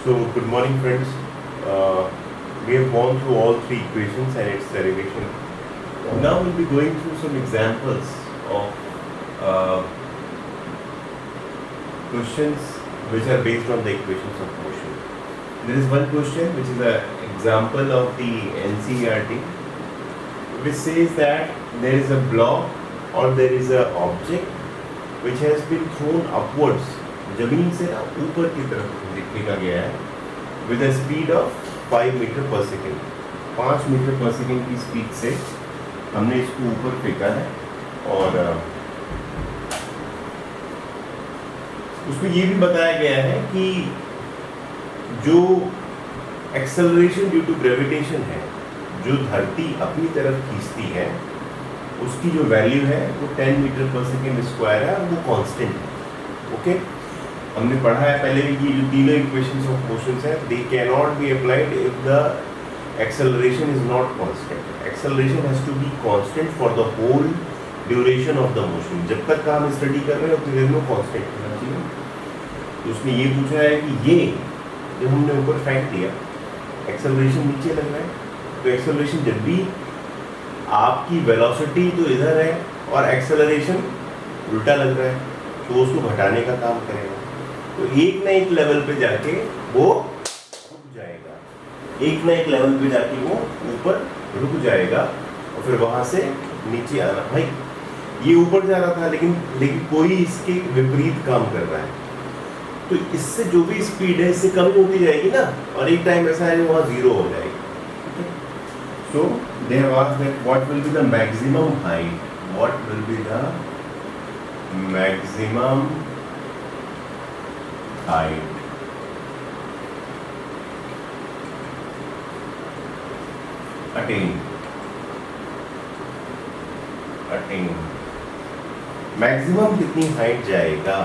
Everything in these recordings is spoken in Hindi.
So, good morning, friends. We have gone through all three equations and its derivation. Now we'll be going through some examples of questions which are based on the equations of motion. There is one question which is an example of the NCERT, which says that there is a block or there is an object which has been thrown upwards, जमीन से ना ऊपर की तरफ फेंका गया है with a speed of 5 metre per second. 5 metre per second की स्पीड से हमने इसको ऊपर फेंका है और उसमें ये भी बताया गया है कि जो एक्सेलरेशन ड्यू टू ग्रेविटेशन है, जो धरती अपनी तरफ खींचती है, उसकी जो वैल्यू है वो 10 मीटर पर सेकेंड स्क्वायर है, वो कांस्टेंट है. ओके, हमने पढ़ा है पहले भी कि जो तीनों इक्वेशंस ऑफ मोशंस हैं, they can not be applied if the acceleration is not constant. Acceleration has to be constant for the whole duration of the motion. जब तक का हम स्टडी कर रहे हैं उतनी देर में कांस्टेंट होना चाहिए. तो उसने ये पूछा है कि ये जब हमने ऊपर फेंक दिया, एक्सेलरेशन नीचे लग रहा है, तो एक्सेलरेशन जब भी आपकी वेलोसिटी तो इधर है और एक्सेलरेशन उल्टा लग रहा है, तो उसको घटाने का काम करेगा. तो एक ना एक लेवल पे जाके वो रुक जाएगा, एक ना एक लेवल पे जाके वो ऊपर रुक जाएगा और फिर वहां से नीचे आना. भाई ये ऊपर जा रहा था लेकिन कोई इसके विपरीत काम कर रहा है, तो इससे जो भी स्पीड है इससे कम होती जाएगी ना, और एक टाइम ऐसा है जो वहाँ जीरो हो जाएगी. So they have asked that what will be the maximum height, what will be the maximum height attain. Maximum कितनी हाइट जाएगा?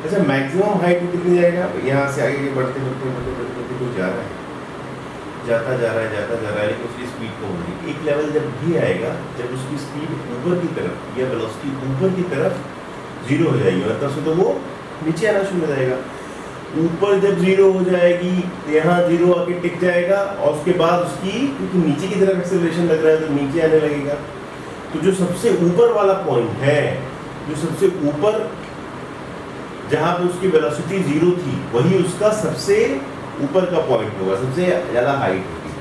अच्छा, मैक्सिमम हाइट में कितनी जाएगा? यहाँ से आगे बढ़ते तो जा रहा है, जाता जा रहा है, लेकिन उसकी स्पीड कम हो रही है. एक लेवल जब भी आएगा, जब उसकी स्पीड ऊपर की तरफ या वेलोसिटी ऊपर की तरफ जीरो हो जाएगी, मतलब से तो वो नीचे आना शुरू हो जाएगा. ऊपर जब जीरो हो जाएगी, यहाँ जीरो आके टिक जाएगा और उसके बाद उसकी, क्योंकि नीचे की तरफ एक्सेलरेशन लग रहा है तो नीचे आने लगेगा. तो जो सबसे ऊपर वाला पॉइंट है, जो सबसे ऊपर जहाँ पे उसकी वेलोसिटी जीरो थी, वही उसका सबसे ऊपर का पॉइंट होगा, सबसे ज़्यादा हाइट होगी.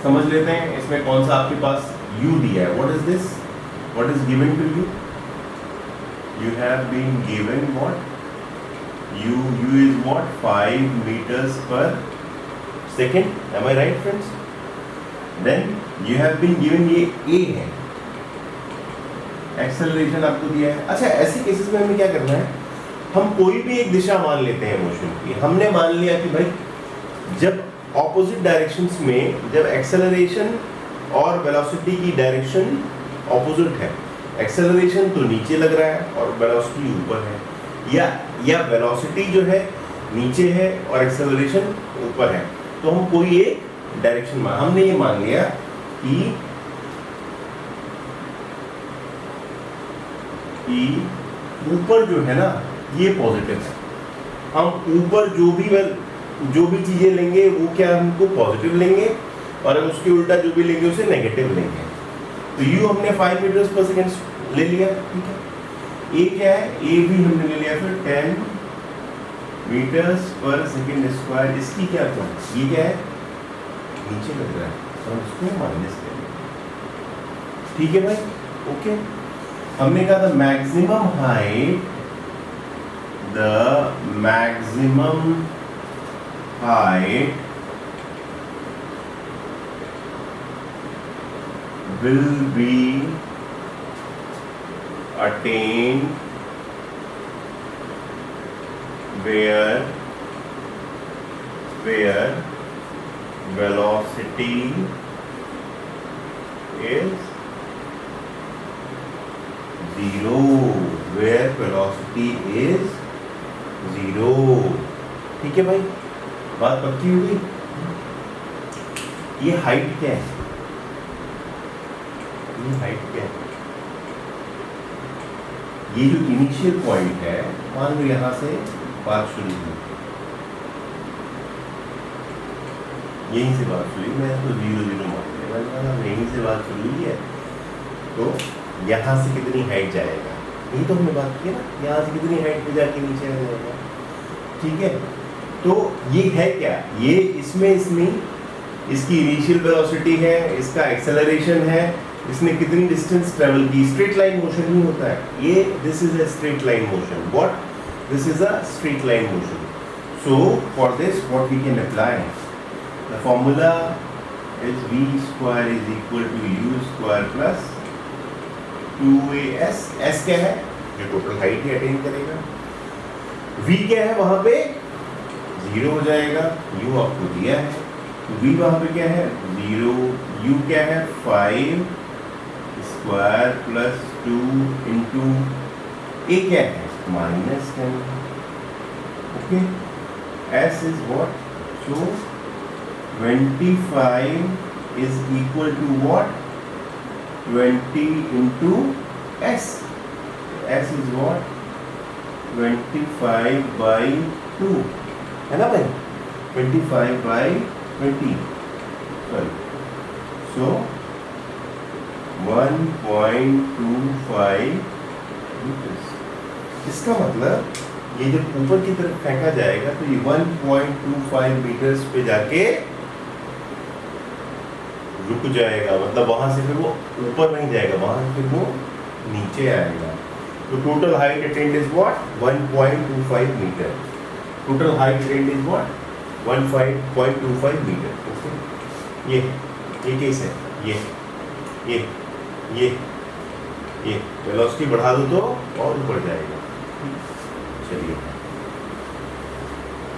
समझ लेते हैं इसमें कौन सा आपके पास u दिया है. What is this? What is given to you? You have been given what? u is what? 5 meters per second. Am I right, friends? Then you have been given ये a है, एक्सेलरेशन आपको दिया है. अच्छा, ऐसे केसेस में हमें क्या करना है? हम कोई भी एक दिशा मान लेते हैं मोशन की. हमने मान लिया कि भाई जब ऑपोजिट डायरेक्शंस में, जब एक्सेलरेशन और वेलोसिटी की डायरेक्शन ऑपोजिट है, एक्सेलरेशन तो नीचे लग रहा है और वेलोसिटी ऊपर है, या वेलोसिटी जो है नीचे है और एक्सेलरेशन ऊपर है, तो हम कोई एक डायरेक्शन हमने ये मान लिया कि ऊपर जो है ना ये पॉजिटिव है. हम ऊपर जो भी चीजें लेंगे वो क्या हमको पॉजिटिव लेंगे, और हम उसके उल्टा जो भी लेंगे उसे नेगेटिव लेंगे. तो यू हमने 5 मीटर पर सेकेंड ले लिया, ठीक है. ए क्या है? ए भी हमने ले लिया. फिर 10 मीटर्स पर सेकेंड स्क्वायर, इसकी क्या था? ये क्या है? नीचे लग रहा है, तो हम इसको माइनस करेंगे. ठीक है भाई, ओके. हमने कहा था maximum height, the maximum height will be attained where velocity is zero. Where velocity is zero. ठीक है भाई, बात पक्की हो गई. ये हाइट क्या है? ये हाइट क्या है? ये जो इनिशियल पॉइंट है, मान लो यहाँ से बात शुरू हुई, यहीं से बात शुरू हुई, मैं इसको 0 0 मान लिया, मैंने कहा यहीं से बात शुरू हुई है, तो यहाँ से कितनी हाइट जाएगा, यही तो हमने बात की ना, यहाँ से कितनी हाइट पे जाके नीचे आ जाएगा। ठीक है, तो ये है क्या, ये इसमें इसकी इनिशियल वेलोसिटी है, इसका एक्सेलरेशन है, इसने कितनी डिस्टेंस ट्रेवल की, स्ट्रेट लाइन मोशन ही होता है ये, this is a straight line motion, what, this is a straight line motion. So for this what we can apply, the formula is v square is equal to u square plus 2as, s क्या है, जो टोटल हाइट ही अटेन करेगा, v क्या है वहां पे 0 हो जाएगा, u आपको दिया है, v वहां पे क्या है 0, u क्या है 5 स्क्वायर प्लस 2 इंटू a क्या है -10, okay, s is what, so 25 is equal to what 20 into s, s is what 25 by 2 है ना भाई, 25 by 20, sorry, so 1.25 meters। इसका मतलब ये जब ऊपर की तरफ फेंका जाएगा तो ये 1.25 मीटर्स पे जाके रुक जाएगा, मतलब वहां से फिर वो ऊपर नहीं जाएगा, वहां से फिर वो नीचे आएगा। तो total height attained is what 1.25 metre, total height attained is what 1.25 metre. Okay, ये केस है, ये वेलोसिटी बढ़ा दो तो और ऊपर जाएगा। चलिए,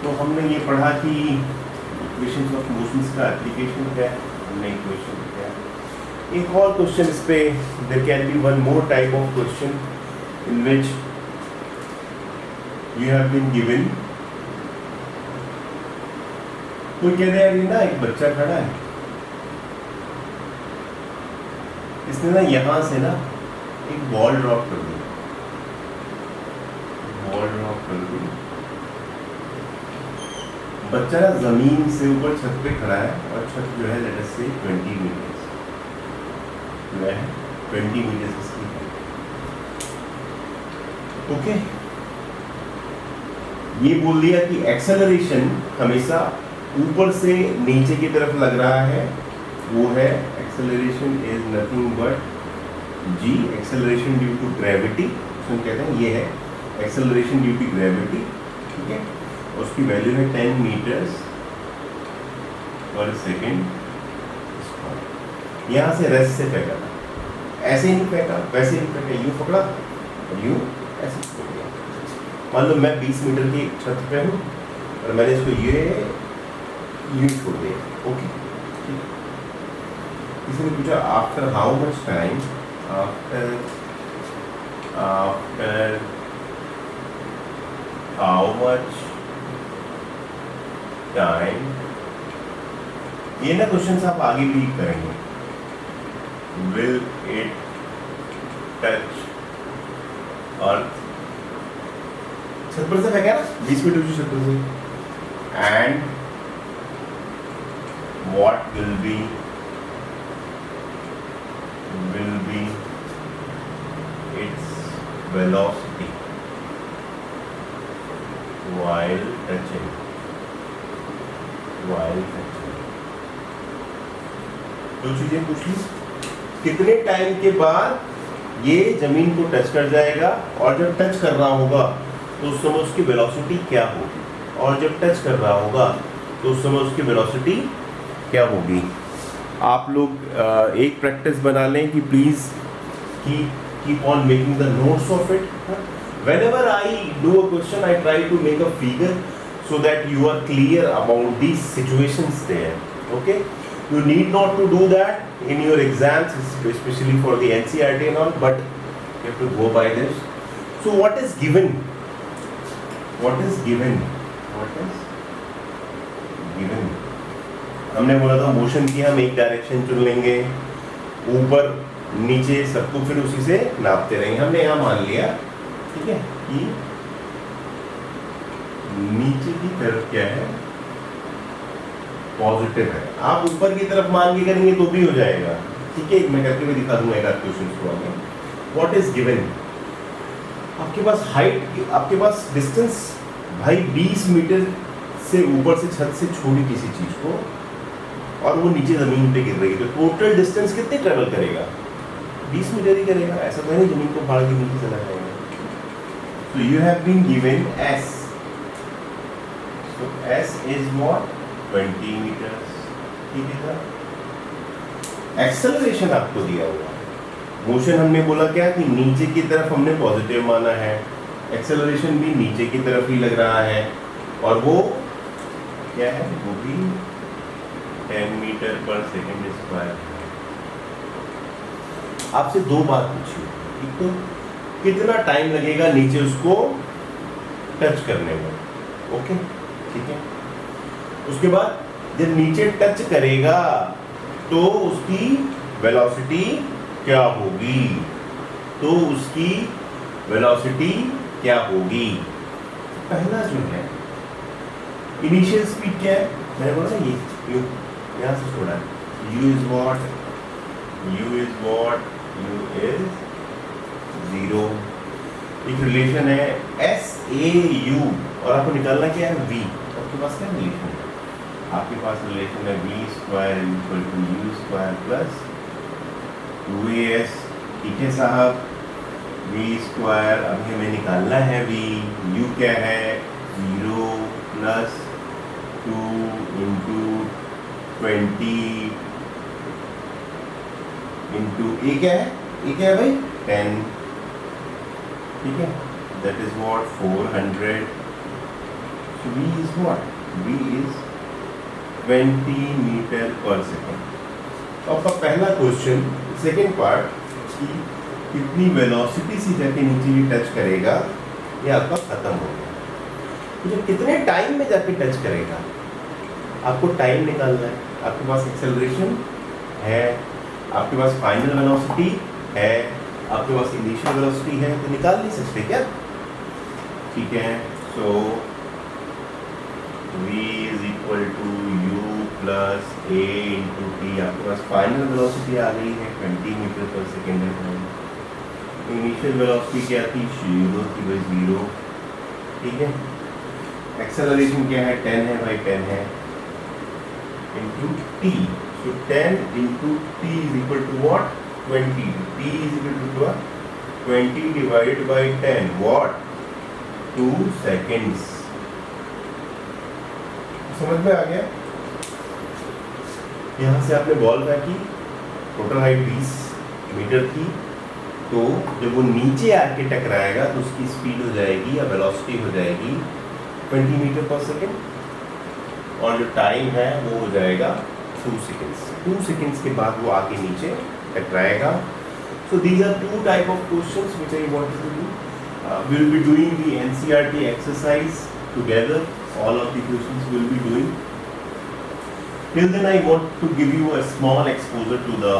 तो हमने ये पढ़ा कि इक्वेशंस ऑफ मोशंस का एप्लीकेशन क्या है, हमने इक्वेशन क्या है। एक और क्वेश्चन इस पे, there can be one more type of question in which you have been given, कोई कह रहा है ना एक बच्चा खड़ा है, इसने ना यहाँ से ना एक बॉल ड्रॉप कर दी, बच्चा ना जमीन से ऊपर छत पे खड़ा है और छत जो है लेट अस से 20 मीटर्स जो है 20 मीटर्स इसकी है। ओके, ये बोल दिया कि एक्सेलरेशन हमेशा ऊपर से नीचे की तरफ लग रहा है, वो है acceleration is nothing but g, acceleration due to gravity, उसमें कहते हैं ये है एक्सेलरेशन ड्यू टू ग्रेविटी। ठीक है, उसकी वैल्यू है 10 मीटर्स पर सेकेंड। यहाँ से रेस्ट से फेंका था, ऐसे ही नहीं फेंका, वैसे ही फेंका, यूँ पकड़ा और यूँ ऐसे छोड़ दिया। मान लो मैं 20 मीटर की छत पे हूँ और मैंने इसको ये यूँ छोड़ दिया। ओके, किसी ने पूछा after how much time, after how much time, ये ना क्वेश्चन आप आगे भी करेंगे, विल इट टच अर्थ, छत पर से फेंका ना 20 मीटर की छत पर से, and what will B its velocity while touching, दो चीजें पूछ ली, कितने टाइम के बाद ये जमीन को टच कर जाएगा, और जब टच कर रहा होगा तो उस समय उसकी वेलोसिटी क्या होगी, और जब टच कर रहा होगा तो उस समय उसकी वेलोसिटी क्या होगी। आप लोग एक प्रैक्टिस बना लें कि please keep on making the notes of it. Whenever I do a question, I try to make a figure so that you are clear about these situations there. Okay, you need not to do that in your exams, especially for the NCERT and all, but you have to go by this. So what is given? हमने बोला था मोशन की हम एक डायरेक्शन चुन लेंगे, ऊपर नीचे सबको फिर उसी से नापते रहेंगे। हमने यहाँ मान लिया, ठीक है, कि नीचे की तरफ क्या है पॉजिटिव है। आप ऊपर की तरफ मान के करेंगे तो भी हो जाएगा, ठीक है। मैं करके भी दिखा दूंगा एक आध क्वेश्चन को आगे। व्हाट इज गिवन, आपके पास हाइट, आपके पास डिस्टेंस भाई 20 मीटर से ऊपर से छत से छोड़ी किसी चीज को, और वो नीचे जमीन पे गिर रही है, तो टोटल डिस्टेंस कितने ट्रेवल करेगा? 20 मीटर ही करेगा। ऐसा तो नहीं जमीन को फाड़ के नीचे चला जाएगा। So you have been given S. So S is what? 20 meters. ठीक है सर। एक्सेलरेशन आपको दिया हुआ, मोशन हमने बोला क्या कि नीचे की तरफ हमने पॉजिटिव माना है, एक्सेलरेशन भी नीचे की तरफ ही लग रहा है, और वो क्या है? वो भी 10 मीटर पर सेकेंड स्क्वायर। आपसे दो बात पूछी, एक तो कितना टाइम लगेगा नीचे उसको टच करने में, ओके ठीक है। उसके बाद जब नीचे टच करेगा तो उसकी वेलोसिटी क्या होगी, तो उसकी वेलोसिटी क्या होगी? पहला जो है इनिशियल स्पीड क्या है? मैंने बोला ना ये u, यहाँ से छोड़ा है, u is what, u is what, u is 0। एक रिलेशन है एस ए यू, और आपको निकालना क्या है? v। आपके पास क्या रिलेशन है? आपके पास रिलेशन है v square equal to u square plus 2as, ठीक है साहब। v स्क्वायर अभी हमें निकालना है v, u क्या है? 0 प्लस 2 इंटू 20 इंटू ए क्या है? ए क्या है भाई? 10, ठीक है। That is what 400। So v is what? v is 20 metre per second. तो आपका पहला क्वेश्चन, सेकेंड पार्ट कि कितनी वेलोसिटी से जाके नीचे ये टच करेगा, ये आपका खत्म हो गया। तो जब कितने टाइम में जाके टच करेगा, आपको टाइम निकालना है। आपके पास एक्सेलरेशन है, आपके पास फाइनल वेलोसिटी है, आपके पास इनिशियल वेलोसिटी है, तो निकाल नहीं सकते क्या? ठीक है। So v is equal to u plus a into t. आपके पास फाइनल वेलोसिटी आ गई है 20 मीटर पर सेकेंड है। इनिशियल वेलोसिटी क्या थी? 0 थी भाई, 0, ठीक है। एक्सेलरेशन क्या है? 10 है भाई, 10 है, into t. So 10 into t is equal to what? 20। T is equal to what? 20 divided by 10, what? 2 seconds. समझ में आ गया? यहाँ से आपने बॉल फेंकी, टोटल हाइट 20 मीटर थी, तो जब वो नीचे आके टकराएगा तो उसकी स्पीड हो जाएगी या वेलोसिटी हो जाएगी 20 मीटर पर सेकेंड, और जो टाइम है वो हो जाएगा 2 सेकेंड्स। 2 सेकेंड्स के बाद वो आके नीचे टकराएगा। So these are two type of questions which I wanted to do. We will be doing the NCERT exercise together. All of the questions we will be doing. Till then, I want to give you a small exposure to the